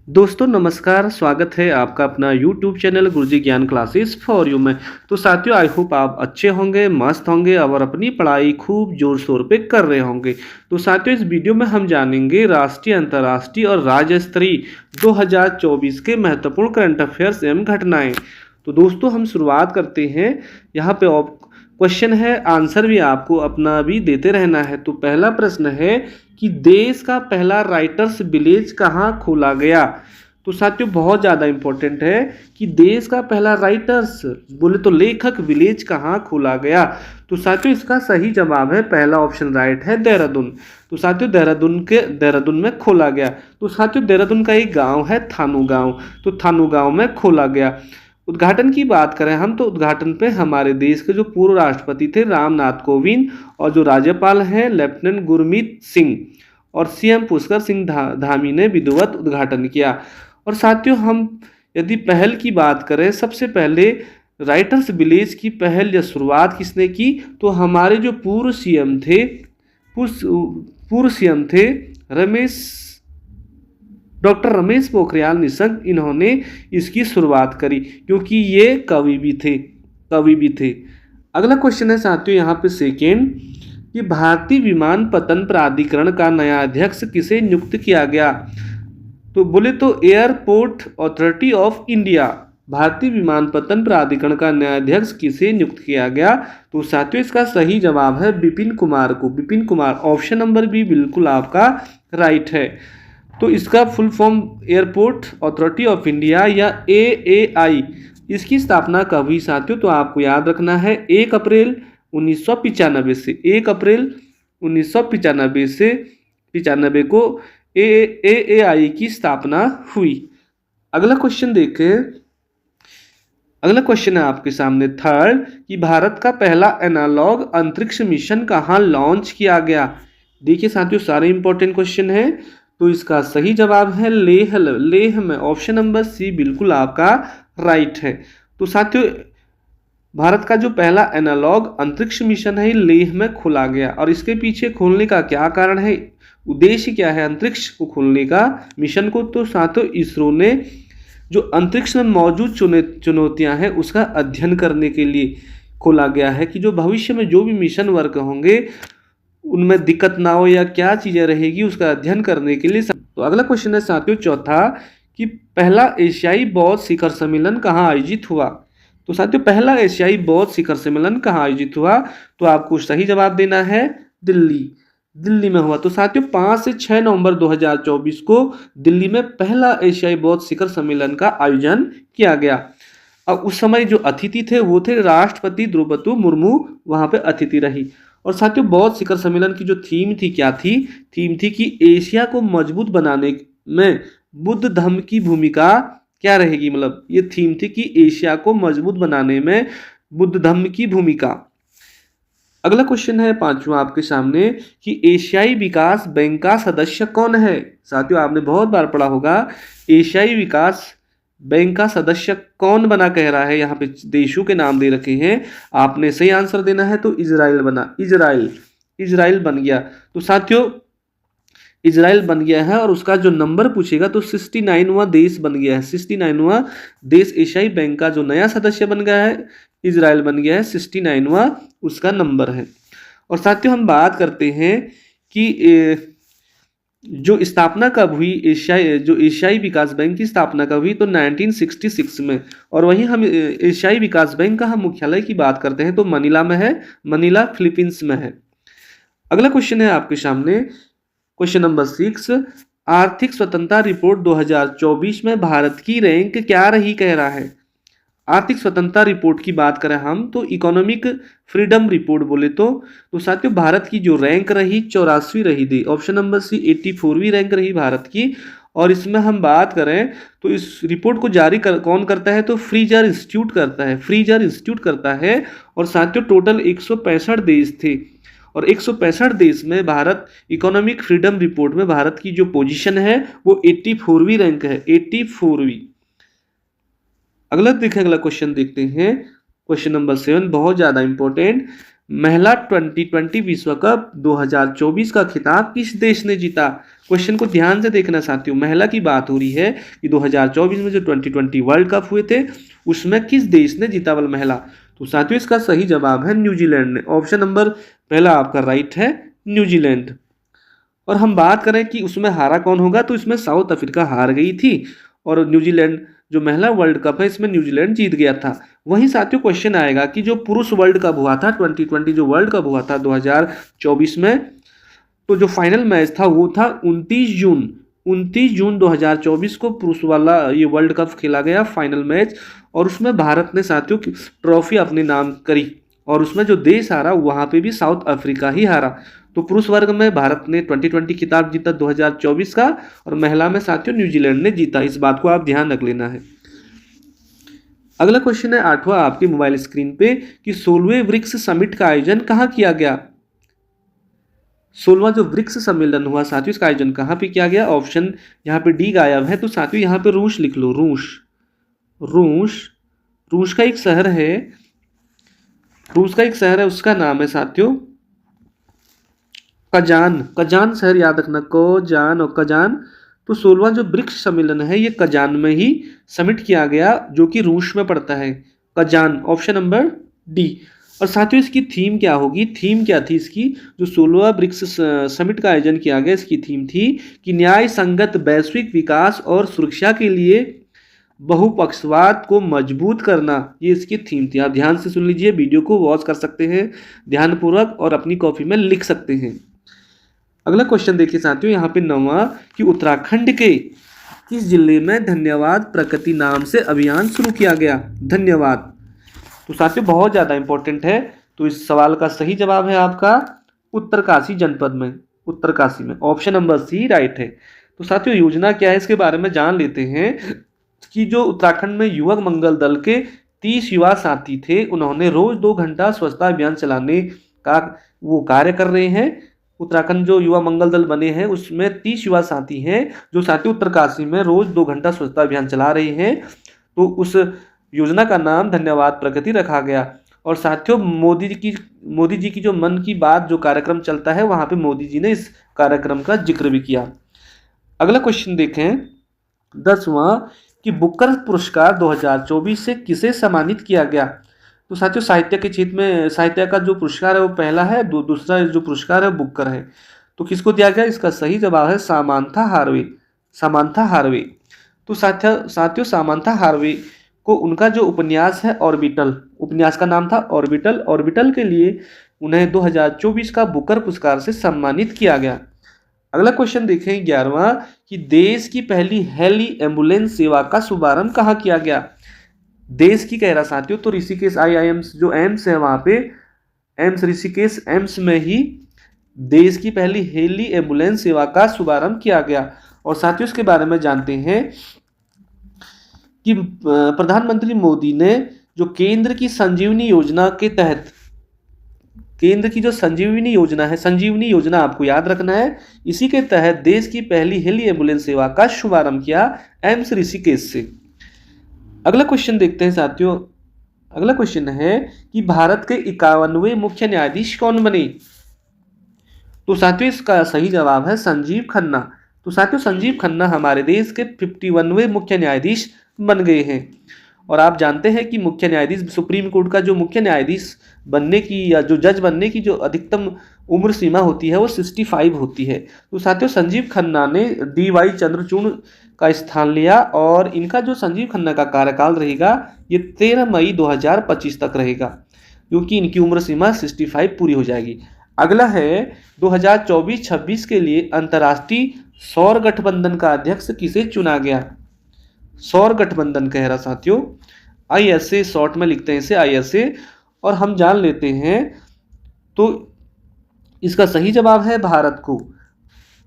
दोस्तों नमस्कार, स्वागत है आपका अपना यूट्यूब चैनल गुरुजी ज्ञान क्लासेस फॉर यू में। तो साथियों आई होप आप अच्छे होंगे, मस्त होंगे और अपनी पढ़ाई खूब जोर शोर पे कर रहे होंगे। तो साथियों इस वीडियो में हम जानेंगे राष्ट्रीय, अंतर्राष्ट्रीय और राज्य स्तरीय 2024 के महत्वपूर्ण करंट अफेयर्स एवं घटनाएं। तो दोस्तों हम शुरुआत करते हैं। यहाँ पे क्वेश्चन है, आंसर भी आपको अपना भी देते रहना है। तो पहला प्रश्न है कि देश का पहला राइटर्स विलेज कहाँ खोला गया। तो साथियों बहुत ज़्यादा इंपॉर्टेंट है कि देश का पहला राइटर्स बोले तो लेखक विलेज कहाँ खोला गया। तो साथियों इसका सही जवाब है पहला ऑप्शन राइट है, देहरादून। तो साथियों देहरादून में खोला गया। तो साथियों देहरादून का एक गांव है थानू गांव, तो थानू गांव में खोला गया। उद्घाटन की बात करें हम तो उद्घाटन पे हमारे देश के जो पूर्व राष्ट्रपति थे रामनाथ कोविंद और जो राज्यपाल हैं लेफ्टिनेंट गुरमीत सिंह और सीएम पुष्कर सिंह धामी ने विधिवत उद्घाटन किया। और साथियों हम यदि पहल की बात करें, सबसे पहले राइटर्स विलेज की पहल या शुरुआत किसने की, तो हमारे जो पूर्व सीएम थे डॉक्टर रमेश पोखरियाल निशंक, इन्होंने इसकी शुरुआत करी क्योंकि ये कवि भी थे। अगला क्वेश्चन है साथियों यहाँ पे सेकेंड कि भारतीय विमानपत्तन प्राधिकरण का नया अध्यक्ष किसे नियुक्त किया गया। तो बोले तो एयरपोर्ट अथॉरिटी ऑफ इंडिया, भारतीय विमानपत्तन प्राधिकरण का नया अध्यक्ष किसे नियुक्त किया गया। तो साथियों इसका सही जवाब है विपिन कुमार को। Vipin Kumar, option number B बिल्कुल आपका राइट है। तो इसका full form airport authority of India या AAI, इसकी स्थापना कब हुई साथियों, तो आपको याद रखना है 1 अप्रैल 1995 से 1 अप्रैल 1995 से 95 को AAI की स्थापना हुई। अगला क्वेश्चन देखें। अगला क्वेश्चन है आपके सामने थर्ड कि भारत का पहला एनालॉग अंतरिक्ष मिशन कहाँ लॉन्च किया गया। देखिए साथियों सारे इंपॉर्टेंट क्वेश्चन है। तो इसका सही जवाब है लेह में, ऑप्शन नंबर सी बिल्कुल आपका राइट है। तो साथियों भारत का जो पहला एनालॉग अंतरिक्ष मिशन है लेह में खोला गया। और इसके पीछे खोलने का क्या कारण है, उद्देश्य क्या है अंतरिक्ष को खोलने का मिशन को, तो साथियों इसरो ने जो अंतरिक्ष में मौजूद चुनौतियां हैं उसका अध्ययन करने के लिए खोला गया है कि जो भविष्य में जो भी मिशन वर्क होंगे उनमें दिक्कत ना हो या क्या चीज़ें रहेगी उसका अध्ययन करने के लिए। तो अगला क्वेश्चन है साथियों चौथा कि पहला एशियाई बौद्ध शिखर सम्मेलन कहाँ आयोजित हुआ। तो साथियों पहला एशियाई बौद्ध शिखर सम्मेलन कहाँ आयोजित हुआ, तो आपको सही जवाब देना है दिल्ली में हुआ। तो साथियों 5 से 6 नवंबर 2024 को दिल्ली में पहला एशियाई बौद्ध शिखर सम्मेलन का आयोजन किया गया। अब उस समय जो अतिथि थे वो थे राष्ट्रपति द्रौपदी मुर्मू, वहाँ पे अतिथि रही। और साथियों बौद्ध शिखर सम्मेलन की जो थीम थी क्या थी, थीम थी कि एशिया को मजबूत बनाने में बुद्ध धर्म की भूमिका क्या रहेगी, मतलब ये थीम थी कि एशिया को मजबूत बनाने में बुद्ध धर्म की भूमिका। अगला क्वेश्चन है पांचवा आपके सामने कि एशियाई विकास बैंक का सदस्य कौन है। साथियों आपने बहुत बार पढ़ा होगा एशियाई विकास बैंक का सदस्य कौन बना कह रहा है, यहाँ पे देशों के नाम दे रखे हैं, आपने सही आंसर देना है। तो इजराइल बन गया। तो साथियों इजराइल बन गया है और उसका जो नंबर पूछेगा तो 69वां देश बन गया है। 69वां देश एशियाई बैंक का जो नया सदस्य बन गया है इजराइल बन गया है, 69वां उसका नंबर है। और साथियों हम बात करते हैं कि जो स्थापना कब हुई, एशियाई विकास बैंक की स्थापना कब हुई, तो 1966 में। और वहीं हम एशियाई विकास बैंक का हम मुख्यालय की बात करते हैं तो मनीला में है, मनीला फिलीपींस में है। अगला क्वेश्चन है आपके सामने क्वेश्चन नंबर 6, आर्थिक स्वतंत्रता रिपोर्ट 2024 में भारत की रैंक क्या रही कह रहा है। आर्थिक स्वतंत्रता रिपोर्ट की बात करें हम तो इकोनॉमिक फ्रीडम रिपोर्ट बोले तो साथियों भारत की जो रैंक रही 84वीं रही थी, ऑप्शन नंबर सी 84वीं रैंक रही भारत की। और इसमें हम बात करें तो इस रिपोर्ट को जारी कौन करता है, तो फ्रीजर इंस्टीट्यूट करता है। और साथियों टोटल 165 देश थे और 165 देश में भारत इकोनॉमिक फ्रीडम रिपोर्ट में भारत की जो पोजीशन है वो 84वीं रैंक है, 84वीं। अगला क्वेश्चन देखते हैं क्वेश्चन नंबर 7, बहुत ज़्यादा इंपॉर्टेंट। महिला T20 विश्व कप 2024 का खिताब किस देश ने जीता। क्वेश्चन को ध्यान से देखना साथियों, महिला की बात हो रही है कि 2024 में जो 2020 वर्ल्ड कप हुए थे उसमें किस देश ने जीता बल महिला। तो साथियों इसका सही जवाब है न्यूजीलैंड ने। ऑप्शन नंबर पहला आपका राइट है, न्यूजीलैंड। और हम बात करें कि उसमें हारा कौन होगा, तो इसमें साउथ अफ्रीका हार गई थी और न्यूजीलैंड जो महिला वर्ल्ड कप है इसमें न्यूजीलैंड जीत गया था। वहीं साथियों क्वेश्चन आएगा कि जो पुरुष वर्ल्ड कप हुआ था 2020 जो वर्ल्ड कप हुआ था 2024 में, तो जो फाइनल मैच था वो था 29 जून 2024 को पुरुष वाला ये वर्ल्ड कप खेला गया फाइनल मैच। और उसमें भारत ने साथियों ट्रॉफी अपने नाम करी और उसमें जो देश हारा वहाँ पे भी साउथ अफ्रीका ही हारा। तो पुरुष वर्ग में भारत ने 2020 खिताब जीता 2024 का और महिला में साथियों न्यूजीलैंड ने जीता। इस बात को आप ध्यान रख लेना है। अगला क्वेश्चन है 8वां आपकी मोबाइल स्क्रीन पे कि 16वें ब्रिक्स समिट का आयोजन कहाँ किया गया। 16वां जो ब्रिक्स सम्मेलन हुआ साथियों इसका आयोजन कहाँ पे किया गया। ऑप्शन यहाँ पे डी गायब है, तो साथियों यहाँ पे रूस लिख लो। रूस का एक शहर है, उसका नाम है साथियों कजान शहर, याद रखना कोजान और कजान। तो 16वां जो ब्रिक्स सम्मेलन है ये कजान में ही समिट किया गया जो कि रूस में पड़ता है, कजान। Option number D. और साथियों इसकी थीम क्या होगी, थीम क्या थी इसकी, जो 16वां ब्रिक्स समिट का आयोजन किया गया इसकी थीम थी कि न्याय संगत वैश्विक विकास और सुरक्षा के लिए बहुपक्षवाद को मजबूत करना, ये इसकी थीम थी। आप ध्यान से सुन लीजिए, वीडियो को वॉच कर सकते हैं ध्यानपूर्वक और अपनी कॉपी में लिख सकते हैं। अगला क्वेश्चन देखिए साथियों यहाँ पे 9वां कि उत्तराखंड के किस जिले में धन्यवाद प्रकृति नाम से अभियान शुरू किया गया। धन्यवाद तो साथियों बहुत ज़्यादा इंपॉर्टेंट है। तो इस सवाल का सही जवाब है आपका उत्तरकाशी जनपद में, उत्तरकाशी में। ऑप्शन नंबर सी राइट है। तो साथियों योजना क्या है इसके बारे में जान लेते हैं कि जो उत्तराखंड में युवक मंगल दल के 30 युवा साथी थे उन्होंने रोज 2 घंटा स्वच्छता अभियान चलाने का वो कार्य कर रहे हैं। उत्तराखंड जो युवा मंगल दल बने हैं उसमें 30 युवा साथी हैं जो साथियों उत्तरकाशी में रोज 2 घंटा स्वच्छता अभियान चला रहे हैं। तो उस योजना का नाम धन्यवाद प्रकृति रखा गया। और साथियों मोदी जी की जो मन की बात जो कार्यक्रम चलता है वहाँ पे मोदी जी ने इस कार्यक्रम का जिक्र भी किया। अगला क्वेश्चन देखें 10वां कि बुकर पुरस्कार 2024 से किसे सम्मानित किया गया। तो साथियों साहित्य के क्षेत्र में साहित्य का जो पुरस्कार है वो पहला है, दूसरा जो पुरस्कार है बुकर है। तो किसको दिया गया, इसका सही जवाब है सामांथा हार्वे। तो साथियों सामांथा हार्वे को उनका जो उपन्यास है ऑर्बिटल, उपन्यास का नाम था ऑर्बिटल के लिए उन्हें 2024 का बुकर पुरस्कार से सम्मानित किया गया। अगला क्वेश्चन देखें 11वां कि देश की पहली हेली एम्बुलेंस सेवा का शुभारंभ कहाँ किया गया। देश की कह रहा साथियों, तो ऋषिकेश IIMS जो एम्स है वहाँ पे ऋषिकेश एम्स में ही देश की पहली हेली एम्बुलेंस सेवा का शुभारंभ किया गया। और साथियों इसके बारे में जानते हैं कि प्रधानमंत्री मोदी ने जो केंद्र की संजीवनी योजना के तहत, केंद्र की जो संजीवनी योजना आपको याद रखना है, इसी के तहत देश की पहली हेली एम्बुलेंस सेवा का शुभारंभ किया एम्स ऋषिकेश से। अगला क्वेश्चन देखते हैं साथियों। अगला क्वेश्चन है कि भारत के 51वें मुख्य न्यायाधीश कौन बने। तो साथियों इसका सही जवाब है संजीव खन्ना। तो साथियों संजीव खन्ना हमारे देश के 51वें मुख्य न्यायाधीश बन गए हैं। और आप जानते हैं कि मुख्य न्यायाधीश सुप्रीम कोर्ट का जो मुख्य न्यायाधीश बनने की या जो जज बनने की जो अधिकतम उम्र सीमा होती है वो 65 होती है। तो साथियों संजीव खन्ना ने DY चंद्रचूड़ का स्थान लिया और इनका जो संजीव खन्ना का कार्यकाल रहेगा ये 13 मई 2025 तक रहेगा, क्योंकि इनकी उम्र सीमा 65 पूरी हो जाएगी। अगला है 2024-26 के लिए अंतर्राष्ट्रीय सौर गठबंधन का अध्यक्ष किसे चुना गया। सौर गठबंधन कह रहा साथियों, ISA शॉर्ट में लिखते हैं इसे ISA। और हम जान लेते हैं तो इसका सही जवाब है भारत को।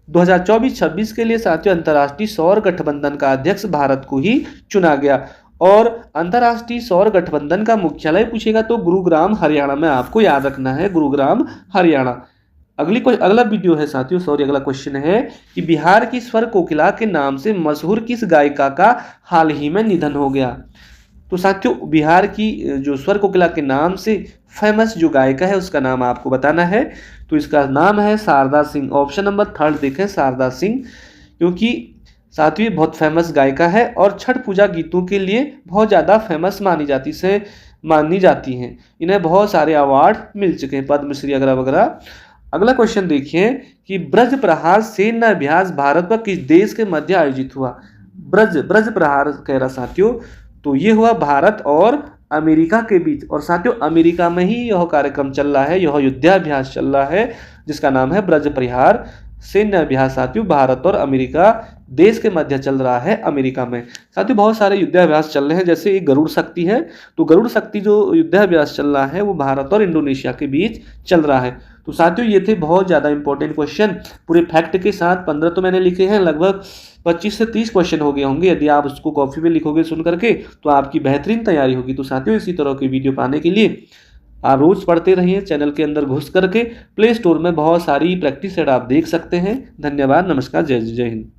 2024-26 के लिए साथियों अंतर्राष्ट्रीय सौर गठबंधन का अध्यक्ष भारत को ही चुना गया। और अंतर्राष्ट्रीय सौर गठबंधन का मुख्यालय पूछेगा तो गुरुग्राम हरियाणा में आपको याद रखना है, गुरुग्राम हरियाणा। अगला वीडियो है साथियों, अगला क्वेश्चन है कि बिहार की स्वर कोकिला के नाम से मशहूर किस गायिका का हाल ही में निधन हो गया। तो साथियों बिहार की जो स्वर कोकिला के नाम से फेमस जो गायिका है उसका नाम आपको बताना है। तो इसका नाम है शारदा सिंह। ऑप्शन नंबर 3 देखें, शारदा सिंह, क्योंकि साथ ही बहुत फेमस गायिका है और छठ पूजा गीतों के लिए बहुत ज़्यादा फेमस मानी जाती हैं। इन्हें बहुत सारे अवार्ड मिल चुके हैं, पद्मश्री वगैरह वगैरह। अगला क्वेश्चन देखिए कि ब्रज प्रहार सैन्य अभ्यास भारत व किस देश के मध्य आयोजित हुआ। ब्रज प्रहार कह रहा साथियों, तो ये हुआ भारत और अमेरिका के बीच, और साथियों अमेरिका में ही यह कार्यक्रम चल रहा है, यह युद्धाभ्यास चल रहा है जिसका नाम है ब्रज प्रहार सैन्य अभ्यास। साथियों भारत और अमेरिका देश के मध्य चल रहा है, अमेरिका में। साथियों बहुत सारे युद्धाभ्यास चल रहे हैं, जैसे एक गरुड़ शक्ति है, तो गरुड़ शक्ति जो युद्धाभ्यास चल रहा है वो भारत और इंडोनेशिया के बीच चल रहा है। तो साथियों ये थे बहुत ज़्यादा इंपॉर्टेंट क्वेश्चन, पूरे फैक्ट के साथ 15 तो मैंने लिखे हैं, लगभग 25 से 30 क्वेश्चन हो गए होंगे। यदि आप उसको कॉपी में लिखोगे सुन करके तो आपकी बेहतरीन तैयारी होगी। तो साथियों इसी तरह की वीडियो पाने के लिए आप रोज पढ़ते रहिए, चैनल के अंदर घुस करके प्ले स्टोर में बहुत सारी प्रैक्टिस सेट आप देख सकते हैं। धन्यवाद, नमस्कार, जय हिंद।